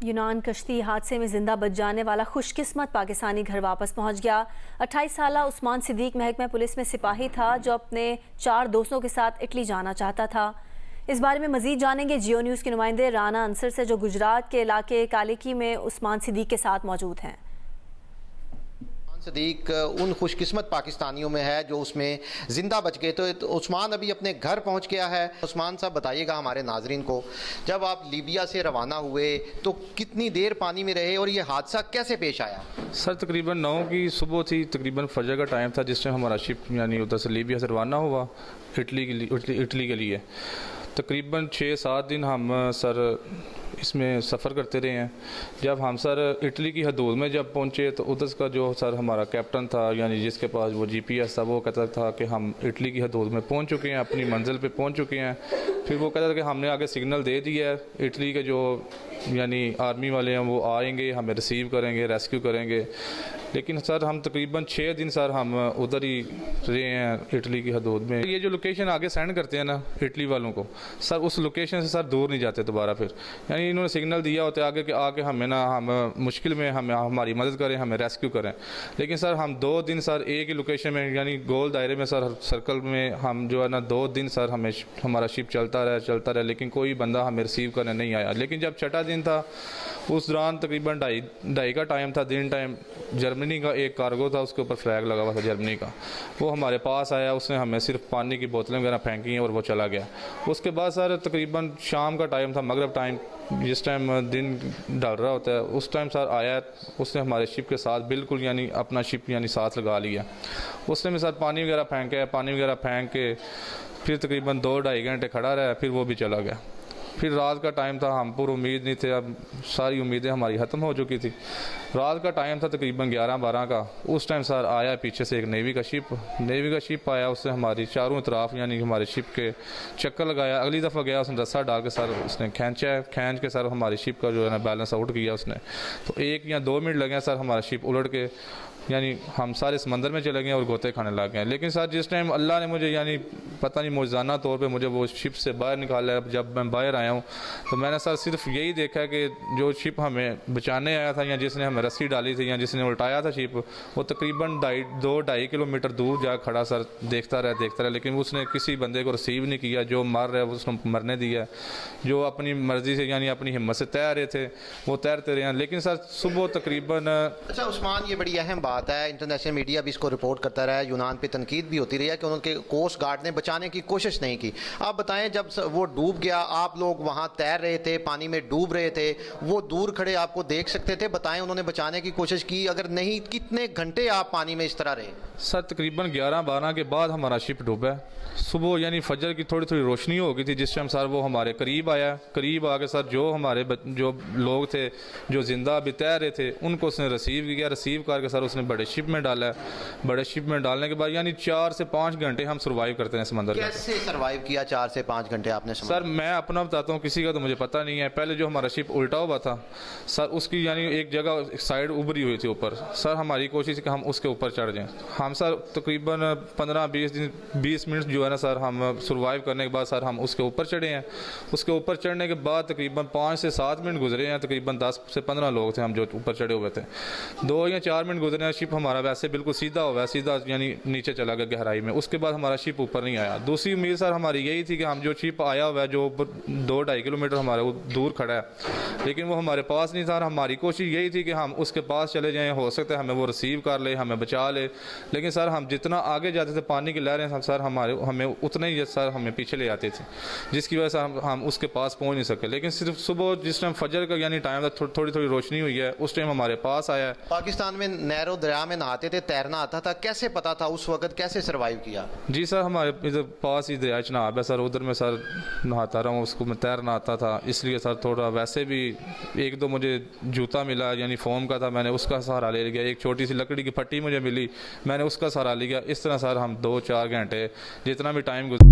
यूनान कश्ती हादसे में जिंदा बच जाने वाला खुशकिस्मत पाकिस्तानी घर वापस पहुंच गया। 28 साला उस्मान सिद्दीक महकमा पुलिस में सिपाही था जो अपने 4 दोस्तों के साथ इटली जाना चाहता था। इस बारे में मजीद जानेंगे जियो न्यूज़ के नुमाइंदे राना अंसर से, जो गुजरात के इलाके कालिकी में उस्मान सिद्दीक के साथ मौजूद हैं। सिद्दीक उन खुशकिस्मत पाकिस्तानियों में है जो उसमें ज़िंदा बच गए। तो उस्मान अभी अपने घर पहुंच गया है। उस्मान साहब बताइएगा हमारे नाजरीन को, जब आप लीबिया से रवाना हुए तो कितनी देर पानी में रहे और ये हादसा कैसे पेश आया? सर तकरीबन 9 की सुबह थी, तकरीबन फजर का टाइम था जिस टाइम हमारा शिप यानी उधर से लीबिया से रवाना हुआ इटली के लिए। तकरीबन 6-7 दिन हम सर इसमें सफ़र करते रहे हैं। जब हम सर इटली की हदूद में जब पहुंचे तो उधर का जो सर हमारा कैप्टन था, यानी जिसके पास वो GPS था, वो कहता था कि हम इटली की हदूद में पहुंच चुके हैं, अपनी मंजिल पे पहुंच चुके हैं। फिर वो कहता था कि हमने आगे सिग्नल दे दिया है, इटली के जो यानी आर्मी वाले हैं वो आएंगे, हमें रिसीव करेंगे, रेस्क्यू करेंगे। लेकिन सर हम तकरीबन 6 दिन सर हम उधर ही रहे हैं इटली की हदूद में। ये जो लोकेशन आगे सेंड करते हैं ना इटली वालों को, सर उस लोकेशन से सर दूर नहीं जाते दोबारा। फिर यानी इन्होंने सिग्नल दिया होता है आगे कि आके हमें ना हम मुश्किल में हमें हमारी मदद करें, हमें रेस्क्यू करें। लेकिन सर हम 2 दिन सर एक ही लोकेशन में यानी गोल दायरे में सर सर्कल में हम जो है ना 2 दिन सर हमें हमारा शिप चलता रहा, लेकिन कोई बंदा हमें रिसीव करने नहीं आया। लेकिन जब छठा दिन था उस दौरान तकरीबन ढाई का टाइम था, दिन टाइम, जर्मनी का एक कार्गो था, उसके ऊपर फ्लैग लगा हुआ था जर्मनी का। वो हमारे पास आया, उसने हमें सिर्फ पानी की बोतलें वगैरह फेंकी और वो चला गया। उसके बाद सर तकरीबन शाम का टाइम था, मगरब टाइम, जिस टाइम दिन ढल रहा होता है, उस टाइम सर आया, उसने हमारे शिप के साथ बिल्कुल यानी अपना शिप यानी साथ लगा लिया। उसने में सर पानी वगैरह फेंक के फिर तकरीबन 2-2.5 घंटे खड़ा रहा, फिर वो भी चला गया। फिर रात का टाइम था, हम पूरी उम्मीद नहीं थे, अब सारी उम्मीदें हमारी ख़त्म हो चुकी थी। रात का टाइम था तकरीबन 11-12 का। उस टाइम सर आया पीछे से एक नेवी का शिप आया, उसने हमारी चारों तरफ यानी हमारे शिप के चक्कर लगाया। अगली दफ़ा गया उसने रस्सा डाल के सर उसने खींच के सर हमारी शिप का जो है ना बैलेंस आउट किया उसने। तो 1 या 2 मिनट लगे सर हमारा शिप उलट के यानी हम सारे समंदर में चले गए और गोते खाने लग गए। लेकिन सर जिस टाइम अल्लाह ने मुझे यानी पता नहीं मौजूदा तौर पे मुझे वो शिप से बाहर निकाला, जब मैं बाहर आया हूँ तो मैंने सर सिर्फ यही देखा कि जो शिप हमें बचाने आया था या जिसने हमें रस्सी डाली थी या जिसने उल्टाया था शिप, वो तकरीबन 2-2.5 किलोमीटर दूर जा खड़ा सर देखता रहा, लेकिन उसने किसी बंदे को रिसीव नहीं किया। जो मर रहा है उसने मरने दिया, जो अपनी मर्जी से यानी अपनी हिम्मत से तैर रहे थे वो तैरते रहे। लेकिन सर सुबह तकरीबन अच्छा उस्मान, ये बड़ी अहम बात है, इंटरनेशनल मीडिया भी इसको रिपोर्ट करता रहा है, यूनान पे तनकीद भी होती रही है कि उनके कोस्ट गार्ड ने बचाने की कोशिश नहीं की। आप बताएं, जब वो डूब गया, आप लोग वहाँ तैर रहे थे, पानी में डूब रहे थे, वो दूर खड़े आपको देख सकते थे, बताएं उन्होंने बचाने की कोशिश की? अगर नहीं, कितने घंटे आप पानी में इस तरह रहे? सर तकरीबन 11-12 के बाद हमारा शिप डूबा। सुबह यानी फजर की थोड़ी रोशनी हो गई थी जिस टाइम सर वो हमारे करीब आके सर जो हमारे जो लोग थे जो जिंदा अभी तैर रहे थे उनको उसने रिसीव करके सर उसने बड़े शिप में डाला है। बड़े शिप में डालने के बाद यानी 4 से 5 घंटे हम सर्वाइव करते हैं समंदर में। कैसे सर्वाइव किया 4 से 5 घंटे आपने? सर मैं अपना बताता हूँ, किसी का तो मुझे पता नहीं है। पहले जो हमारा शिप उल्टा हुआ था सर, उसकी यानी एक जगह साइड उभरी हुई थी ऊपर। सर हमारी कोशिश कि हम उसके ऊपर चढ़ जाएं। हम सर तकरीबन 15-20 मिनट जो है ना सर हम सर्वाइव करने के बाद सर हम उसके ऊपर चढ़े हैं। उसके ऊपर चढ़ने के बाद तकरीबन 5 से 7 मिनट गुजरे हैं, तकरीबन 10 से 15 लोग थे हम जो ऊपर चढ़े हुए थे। 2 या 4 मिनट गुजरे हैं, शिप हमारा वैसे बिल्कुल सीधा यानी नीचे चला गया गहराई में। उसके बाद हमारा शिप ऊपर नहीं आया। दूसरी उम्मीद सर हमारी यही थी कि हम जो शिप आया हुआ है जो 2-2.5 किलोमीटर हमारे दूर खड़ा है, लेकिन वो हमारे पास नहीं था। हमारी कोशिश यही थी कि हम उसके पास चले जाएं, हो सकता है हमें वो रिसीव कर ले, हमें बचा ले। लेकिन सर हम जितना आगे जाते थे पानी की लहरें सर हमें उतना ही सर हमें पीछे ले जाते थे, जिसकी वजह से हम उसके पास पहुंच नहीं सके। लेकिन सिर्फ सुबह जिस टाइम फजर का यानी टाइम था, थोड़ी रोशनी हुई है, उस टाइम हमारे पास आया। पाकिस्तान में नहरों दरिया में नहाते थे, तैरना आता था, कैसे पता था उस वक्त, कैसे सर्वाइव किया? जी सर हमारे इधर पास ही दरिया चनाब है सर, उधर में सर नहाता रहा हूँ, उसको मैं तैरना आता था, इसलिए सर थोड़ा वैसे भी 1-2 मुझे जूता मिला यानी फोम का था, मैंने उसका सहारा ले लिया। एक छोटी सी लकड़ी की फट्टी मुझे मिली, मैंने उसका सहारा लिया। इस तरह सर हम 2-4 घंटे जितना भी टाइम गुजरा